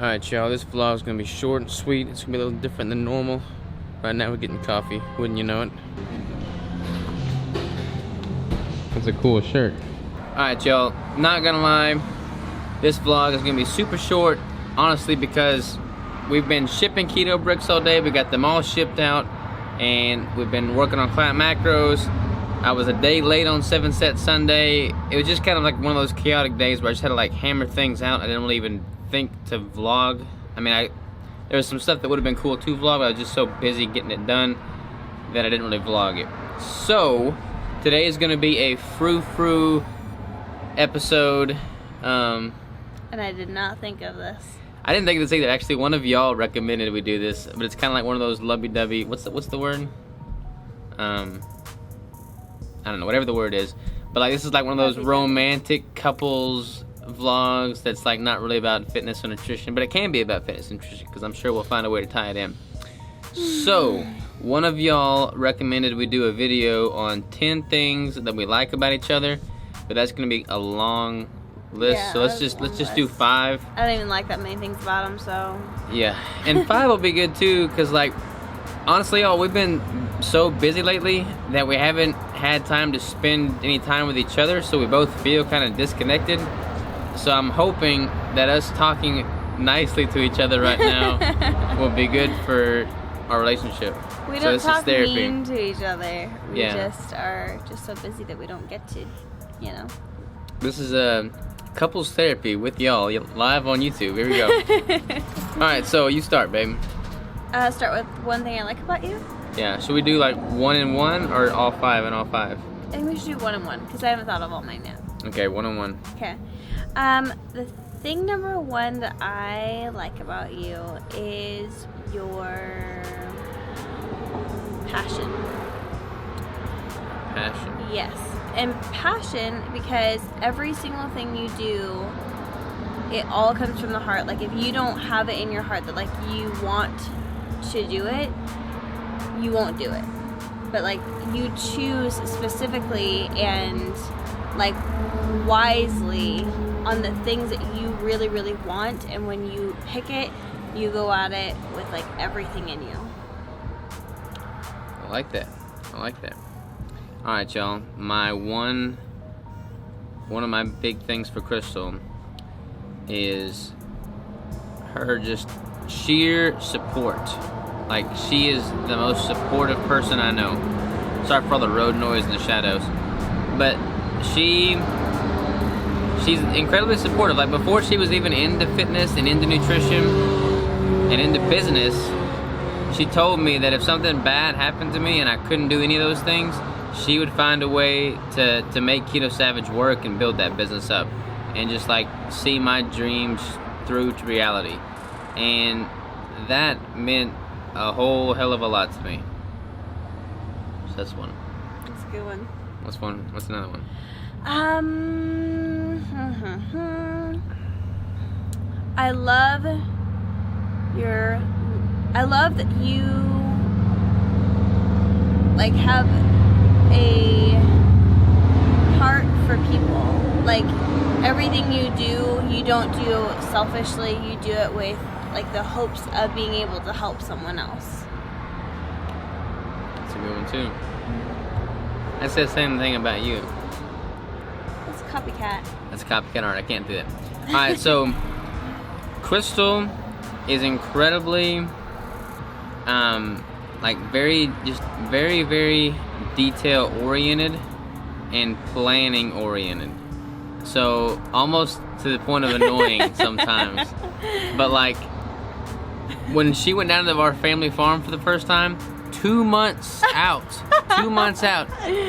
Alright, y'all, this vlog is going to be short and sweet. It's going to be a little different than normal. Right now we're getting coffee, wouldn't you know it? That's a cool shirt. Alright, y'all, not gonna lie, this vlog is going to be super short, honestly, because we've been shipping keto bricks all day. We got them all shipped out, and we've been working on client macros. I was a day late on 7 Set Sunday. It was just kind of like one of those chaotic days where I just had to like hammer things out. I didn't really even think to vlog. I mean, there was some stuff that would have been cool to vlog, but I was just so busy getting it done that I didn't really vlog it. So today is gonna be a frou-frou episode. And I did not think of this. I didn't think of this either. Actually, one of y'all recommended we do this, but it's kind of like one of those lovey-dovey. What's the word? I don't know, whatever the word is. But like, this is like one of those romantic couples vlogs that's like not really about fitness or nutrition, but it can be about fitness and nutrition because I'm sure we'll find a way to tie it in. So one of y'all recommended we do a video on 10 things that we like about each other, but that's gonna be a long list. Yeah, so let's just do 5. I don't even like that many things about him, so yeah. And 5 will be good too, because like honestly, y'all, we've been so busy lately that we haven't had time to spend any time with each other, so we both feel kind of disconnected. So I'm hoping that us talking nicely to each other right now will be good for our relationship. We so don't this talk is therapy. mean to each other. We Yeah. just are just so busy that we don't get to, you know. This is a couples therapy with y'all live on YouTube. Here we go. All right, so you start, babe. Start with one thing I like about you. Yeah, should we do like 1 and 1 or all 5 and all 5? I think we should do 1 and 1 because I haven't thought of all mine yet. Okay, 1 and 1. Okay. The thing number 1 that I like about you is your passion. Passion. Yes. And passion because every single thing you do, it all comes from the heart. Like if you don't have it in your heart that like you want to do it, you won't do it. But like you choose specifically and like wisely on the things that you really, really want, and when you pick it, you go at it with like everything in you. I like that. I like that. All right, y'all. One of my big things for Crystal is her just sheer support. Like, she is the most supportive person I know. Sorry for all the road noise and the shadows, but she's incredibly supportive. Like, before she was even into fitness and into nutrition and into business, she told me that if something bad happened to me and I couldn't do any of those things, she would find a way to make Keto Savage work and build that business up and just like see my dreams through to reality. And that meant a whole hell of a lot to me. So that's one. That's a good one. What's another one? I love that you like have a heart for people. Like everything you do, you don't do selfishly. You do it with like the hopes of being able to help someone else. That's a good one too. I said the same thing about you. It's a copycat. That's a copycat art. I can't do that. All right, so Crystal is incredibly, like very, very detail oriented and planning oriented. So almost to the point of annoying sometimes. But like when she went down to our family farm for the first time, 2 months out,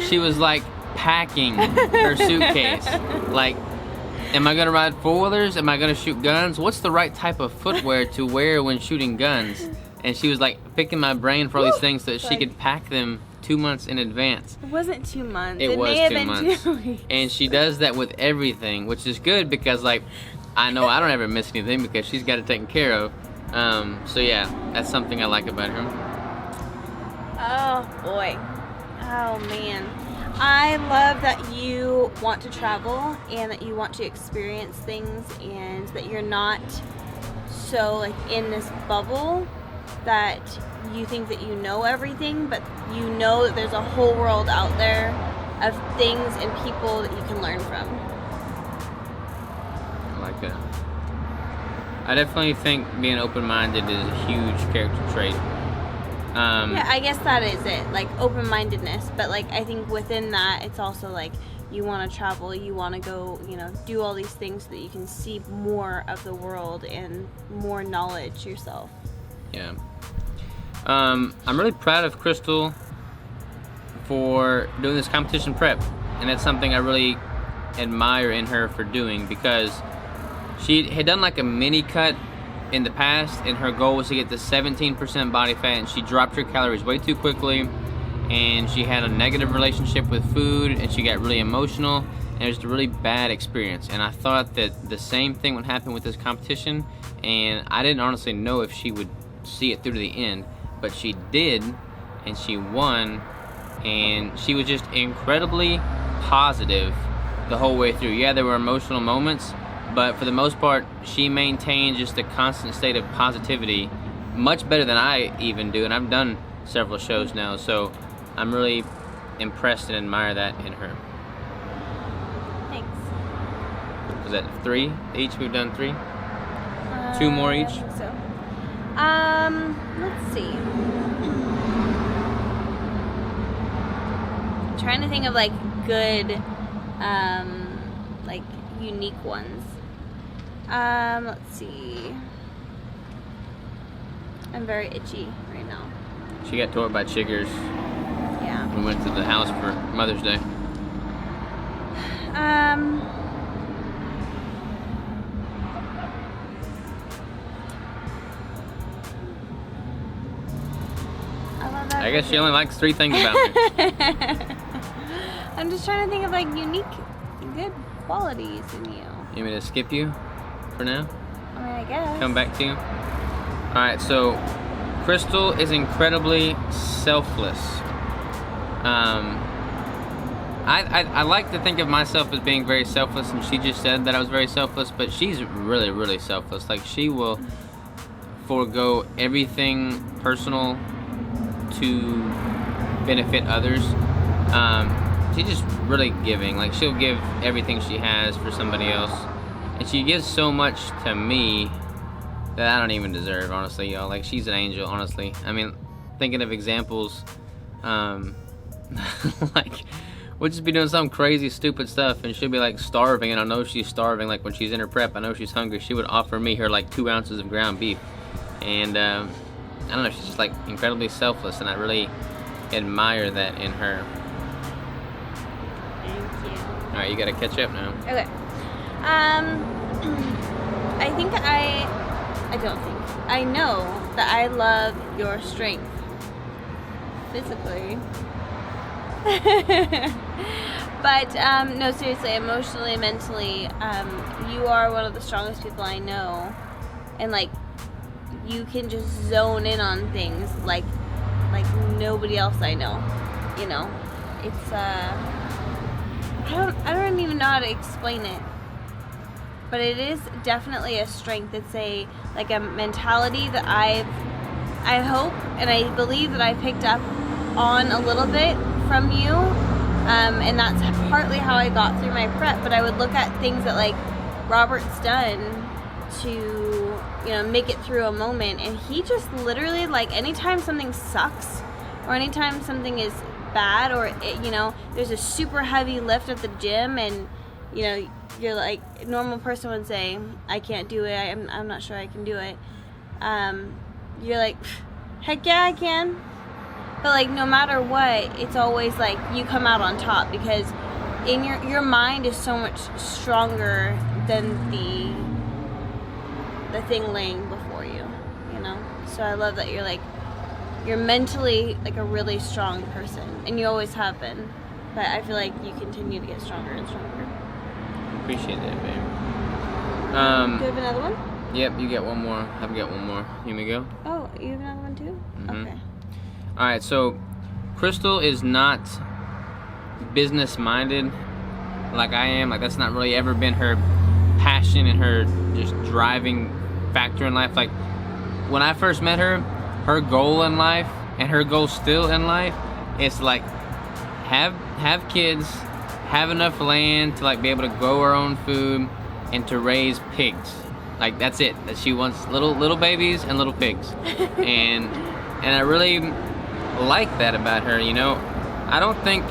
she was like packing her suitcase. Like, am I gonna ride 4-wheelers? Am I gonna shoot guns? What's the right type of footwear to wear when shooting guns? And she was like picking my brain for all these things so that she could pack them 2 months in advance. It wasn't 2 months. It was may have 2 been months. 2 weeks. And she does that with everything, which is good because like I know I don't ever miss anything because she's got it taken care of. So yeah, that's something I like about her. Oh boy. Oh man. I love that you want to travel and that you want to experience things and that you're not so like in this bubble that you think that you know everything, but you know that there's a whole world out there of things and people that you can learn from. I like that. I definitely think being open-minded is a huge character trait. Yeah, I guess that is it, like open-mindedness. But like I think within that, it's also like you want to travel, you want to go, you know, do all these things so that you can see more of the world and more knowledge yourself. Yeah. I'm really proud of Crystal for doing this competition prep, and that's something I really admire in her for doing, because she had done like a mini cut in the past, and her goal was to get to 17% body fat, and she dropped her calories way too quickly, and she had a negative relationship with food, and she got really emotional, and it was a really bad experience. And I thought that the same thing would happen with this competition, and I didn't honestly know if she would see it through to the end, but she did, and she won, and she was just incredibly positive the whole way through. Yeah, there were emotional moments, but for the most part, she maintained just a constant state of positivity, much better than I even do, and I've done several shows now, so I'm really impressed and admire that in her. Thanks. Was that 3 each? We've done 3? 2 more each? I think so. Let's see. I'm trying to think of like good, like unique ones. Let's see. I'm very itchy right now. She got tore by chiggers. Yeah. We went to the house for Mother's Day. I guess she only likes 3 things about me. I'm just trying to think of like unique, good qualities in you. You want me to skip you for now? I mean, I guess. Come back to you? Alright, so Crystal is incredibly selfless. I like to think of myself as being very selfless, and she just said that I was very selfless, but she's really, really selfless. Like, she will forego everything personal to benefit others. She's just really giving. Like, she'll give everything she has for somebody else, and she gives so much to me that I don't even deserve, honestly, y'all. Like, she's an angel, honestly. I mean, thinking of examples, like, we'll just be doing some crazy, stupid stuff, and she'll be, like, starving, and I know she's starving. Like, when she's in her prep, I know she's hungry. She would offer me her, like, 2 ounces of ground beef, and, I don't know, she's just, like, incredibly selfless, and I really admire that in her. Thank you. Alright, you gotta catch up now. Okay. I know that I love your strength. Physically. But, no, seriously, emotionally, mentally, you are one of the strongest people I know. And, like, you can just zone in on things like nobody else I know. You know? It's, I don't even know how to explain it. But it is definitely a strength. It's a mentality that I hope and I believe that I picked up on a little bit from you. And that's partly how I got through my prep. But I would look at things that like Robert's done to, you know, make it through a moment, and he just literally, like, anytime something sucks or anytime something is bad, or it, you know, there's a super heavy lift at the gym, and you know, you're like, a normal person would say, I can't do it, I'm not sure I can do it. You're like, heck yeah, I can. But like, no matter what, it's always like you come out on top, because in your mind is so much stronger than the thing laying before you, you know? So I love that you're mentally like a really strong person, and you always have been, but I feel like you continue to get stronger and stronger. Appreciate that, babe. Do you have another one? Yep, you get one more. I've got one more. You want me to go? Oh, you have another one too? Mhm. Okay. Alright, so Crystal is not business-minded like I am. Like, that's not really ever been her passion and her just driving factor in life. Like when I first met her, her goal in life and her goal still in life is to like have kids, have enough land to like be able to grow her own food and to raise pigs. Like that's it. That she wants little babies and little pigs. and I really like that about her, you know. I don't think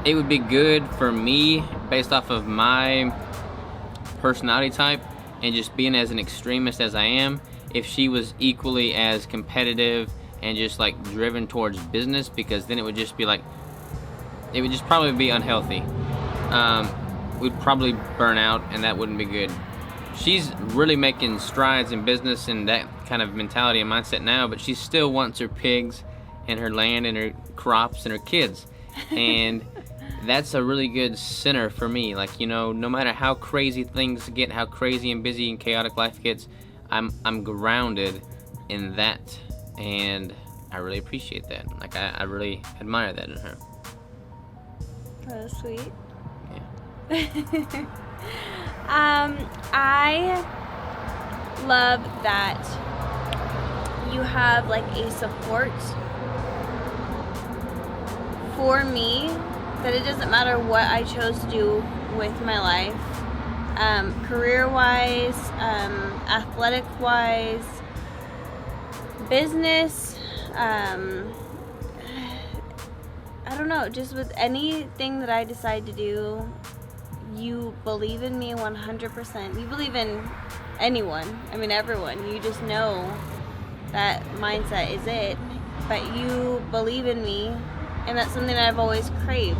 it would be good for me based off of my personality type and just being as an extremist as I am if she was equally as competitive and just like driven towards business, because then it would just be like, it would just probably be unhealthy. We'd probably burn out and that wouldn't be good. She's really making strides in business and that kind of mentality and mindset now, but she still wants her pigs and her land and her crops and her kids. And that's a really good center for me. Like, you know, no matter how crazy things get, how crazy and busy and chaotic life gets, I'm grounded in that, and I really appreciate that. Like I really admire that in her. That's sweet. Yeah. I love that you have like a support for me, that it doesn't matter what I chose to do with my life, career-wise, athletic-wise, business, I don't know, just with anything that I decide to do, you believe in me 100%. You believe in anyone, I mean everyone. You just know that mindset is it, but you believe in me, and that's something that I've always craved,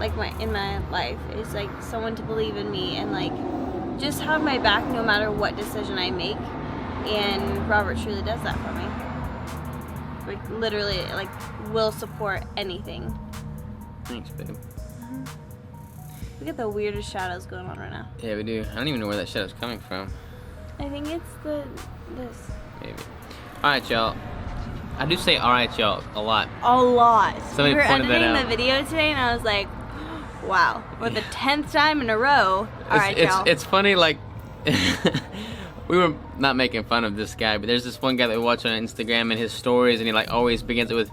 like in my life, is like someone to believe in me and like just have my back no matter what decision I make. And Robert truly does that for me. Like literally, like will support anything. Thanks, babe. Look at the weirdest shadows going on right now. Yeah, we do. I don't even know where that shadow's coming from. I think it's this. Maybe. Alright, y'all. I do say alright, y'all, a lot. A lot. Somebody We were pointed that editing out. the video today and I was like, wow. For the 10th time in a row. Alright, y'all. It's funny, like, we were not making fun of this guy, but there's this one guy that we watch on Instagram and his stories, and he like always begins it with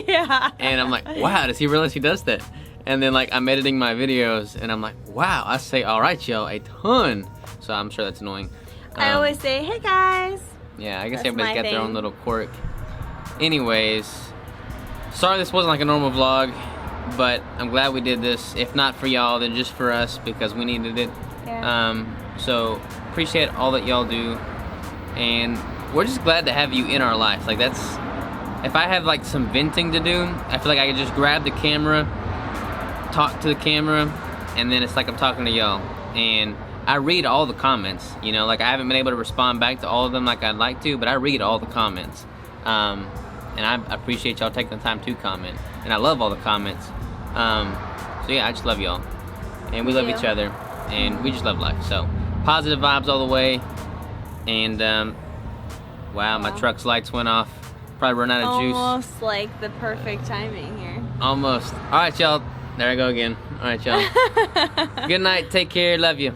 yeah. and I'm like, wow, does he realize he does that? And then like I'm editing my videos and I'm like, wow, I say alright, y'all, a ton. So I'm sure that's annoying. I always say, hey guys. Yeah, I guess That's everybody's my got their own thing. little quirk. Anyways, sorry this wasn't like a normal vlog, but I'm glad we did this. If not for y'all, then just for us, because we needed it. Yeah. So appreciate all that y'all do, and we're just glad to have you in our life. Like that's, if I have like some venting to do, I feel like I could just grab the camera, talk to the camera, and then it's like I'm talking to y'all. And I read all the comments, you know, like I haven't been able to respond back to all of them like I'd like to, but I read all the comments. And I appreciate y'all taking the time to comment. And I love all the comments. So yeah, I just love y'all. And we love each other. And we just love life. So positive vibes all the way. And wow, my truck's lights went off. Probably run out of juice. Almost like the perfect timing here. Almost. Alright, y'all. There I go again. Alright, y'all. Good night. Take care. Love you.